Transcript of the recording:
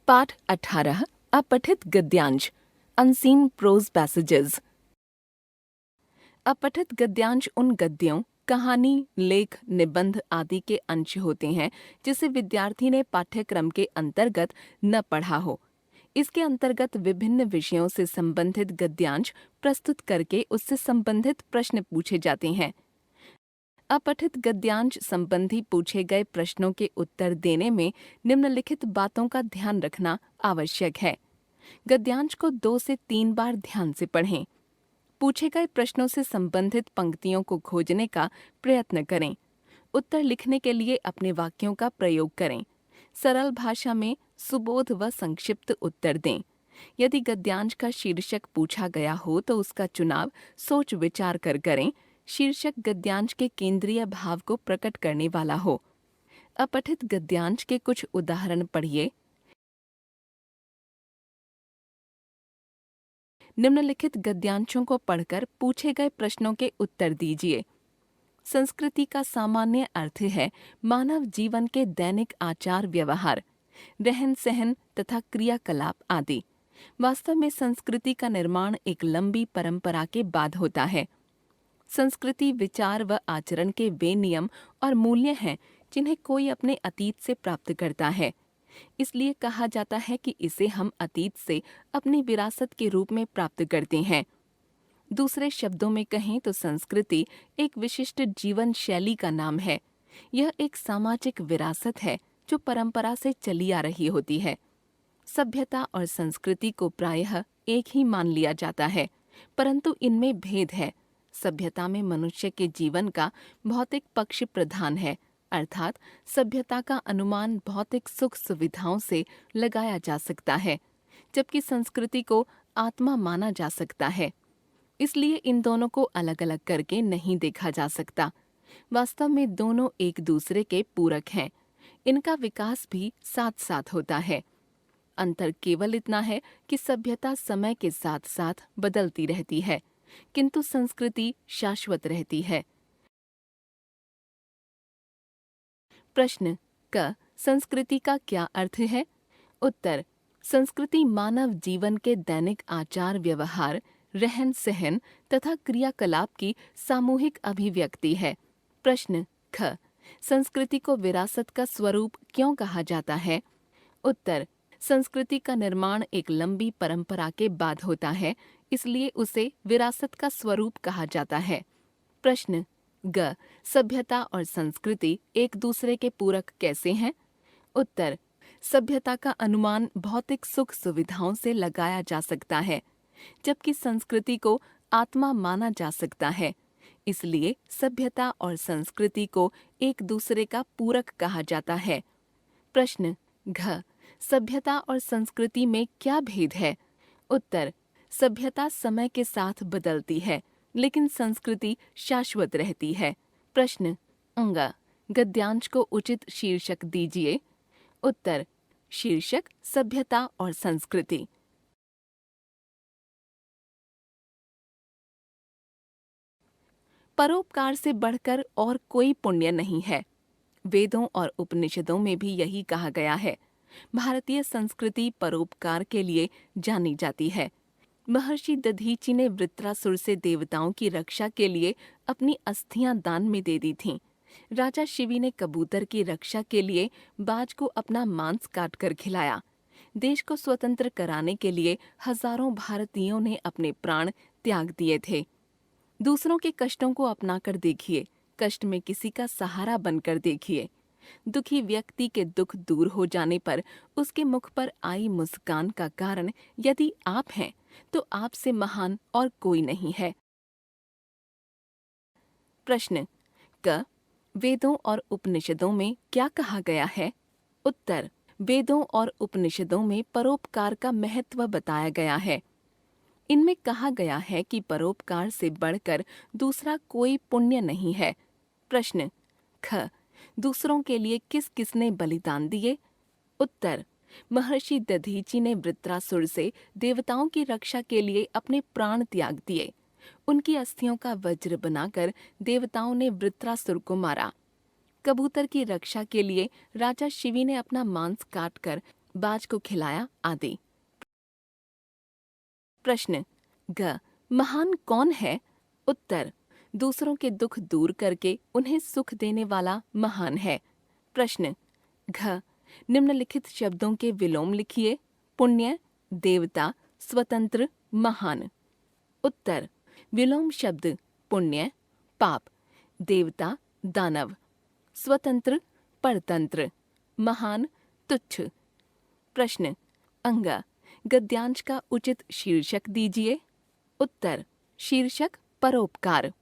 पाठ 18 अपठित गद्यांश unseen pros passages. अपठित गद्यांश उन गद्यों, कहानी, लेख, निबंध आदि के अंश होते हैं जिसे विद्यार्थी ने पाठ्यक्रम के अंतर्गत न पढ़ा हो। इसके अंतर्गत विभिन्न विषयों से संबंधित गद्यांश प्रस्तुत करके उससे संबंधित प्रश्न पूछे जाते हैं। अपठित गद्यांश संबंधी पूछे गए प्रश्नों के उत्तर देने में निम्नलिखित बातों का ध्यान रखना आवश्यक है। गद्यांश को 2 से 3 बार ध्यान से पढ़ें। पूछे गए प्रश्नों से संबंधित पंक्तियों को खोजने का प्रयत्न करें। उत्तर लिखने के लिए अपने वाक्यों का प्रयोग करें। सरल भाषा में सुबोध व संक्षिप्त उत्तर दें। यदि गद्यांश का शीर्षक पूछा गया हो तो उसका चुनाव सोच विचार कर करें। शीर्षक गद्यांश के केंद्रीय भाव को प्रकट करने वाला हो। अपठित गद्यांश के कुछ उदाहरण पढ़िए। निम्नलिखित गद्यांशों को पढ़कर पूछे गए प्रश्नों के उत्तर दीजिए। संस्कृति का सामान्य अर्थ है मानव जीवन के दैनिक आचार व्यवहार, रहन सहन तथा क्रियाकलाप आदि। वास्तव में संस्कृति का निर्माण एक लंबी परंपरा के बाद होता है। संस्कृति विचार व आचरण के वे नियम और मूल्य हैं जिन्हें कोई अपने अतीत से प्राप्त करता है। इसलिए कहा जाता है कि इसे हम अतीत से अपनी विरासत के रूप में प्राप्त करते हैं। दूसरे शब्दों में कहें तो संस्कृति एक विशिष्ट जीवन शैली का नाम है। यह एक सामाजिक विरासत है जो परंपरा से चली आ रही होती है। सभ्यता और संस्कृति को प्रायः एक ही मान लिया जाता है, परंतु इनमें भेद है। सभ्यता में मनुष्य के जीवन का भौतिक पक्ष प्रधान है, अर्थात सभ्यता का अनुमान भौतिक सुख सुविधाओं से लगाया जा सकता है, जबकि संस्कृति को आत्मा माना जा सकता है। इसलिए इन दोनों को अलग अलग करके नहीं देखा जा सकता। वास्तव में दोनों एक दूसरे के पूरक हैं। इनका विकास भी साथ साथ होता है। अंतर केवल इतना है कि सभ्यता समय के साथ साथ बदलती रहती है, किंतु संस्कृति शाश्वत रहती है। प्रश्न क संस्कृति का क्या अर्थ है? उत्तर संस्कृति मानव जीवन के दैनिक आचार व्यवहार, रहन सहन तथा क्रियाकलाप की सामूहिक अभिव्यक्ति है। प्रश्न ख संस्कृति को विरासत का स्वरूप क्यों कहा जाता है? उत्तर संस्कृति का निर्माण एक लंबी परंपरा के बाद होता है, इसलिए उसे विरासत का स्वरूप कहा जाता है। प्रश्न ग सभ्यता और संस्कृति एक दूसरे के पूरक कैसे हैं? उत्तर सभ्यता का अनुमान भौतिक सुख सुविधाओं से लगाया जा सकता है, जबकि संस्कृति को आत्मा माना जा सकता है। इसलिए सभ्यता और संस्कृति को एक दूसरे का पूरक कहा जाता है। प्रश्न घ सभ्यता और संस्कृति में क्या भेद है? उत्तर सभ्यता समय के साथ बदलती है, लेकिन संस्कृति शाश्वत रहती है। प्रश्न अंग गद्यांश को उचित शीर्षक दीजिए। उत्तर शीर्षक सभ्यता और संस्कृति। परोपकार से बढ़कर और कोई पुण्य नहीं है। वेदों और उपनिषदों में भी यही कहा गया है। भारतीय संस्कृति परोपकार के लिए जानी जाती है। महर्षि दधीचि ने वृत्रासुर से देवताओं की रक्षा के लिए अपनी अस्थियां दान में दे दी थीं। राजा शिवी ने कबूतर की रक्षा के लिए बाज को अपना मांस काटकर खिलाया। देश को स्वतंत्र कराने के लिए हजारों भारतीयों ने अपने प्राण त्याग दिए थे। दूसरों के कष्टों को अपनाकर देखिए, कष्ट में किसी का सहारा बनकर देखिए। दुखी व्यक्ति के दुख दूर हो जाने पर उसके मुख पर आई मुस्कान का कारण यदि आप हैं, तो आपसे महान और कोई नहीं है। प्रश्न क वेदों और उपनिषदों में क्या कहा गया है? उत्तर वेदों और उपनिषदों में परोपकार का महत्व बताया गया है। इनमें कहा गया है कि परोपकार से बढ़कर दूसरा कोई पुण्य नहीं है। प्रश्न ख दूसरों के लिए किस किसने बलिदान दिए? उत्तर महर्षि दधीचि ने वृत्रासुर से देवताओं की रक्षा के लिए अपने प्राण त्याग दिए। उनकी अस्थियों का वज्र बनाकर देवताओं ने वृत्रासुर को मारा। कबूतर की रक्षा के लिए राजा शिवी ने अपना मांस काटकर बाज को खिलाया आदि। प्रश्न ग महान कौन है? उत्तर दूसरों के दुख दूर करके उन्हें सुख देने वाला महान है। प्रश्न घ निम्नलिखित शब्दों के विलोम लिखिए। पुण्य, देवता, स्वतंत्र, महान। उत्तर विलोम शब्द पुण्य पाप, देवता दानव, स्वतंत्र परतंत्र, महान तुच्छ। प्रश्न अंग गद्यांश का उचित शीर्षक दीजिए। उत्तर शीर्षक परोपकार।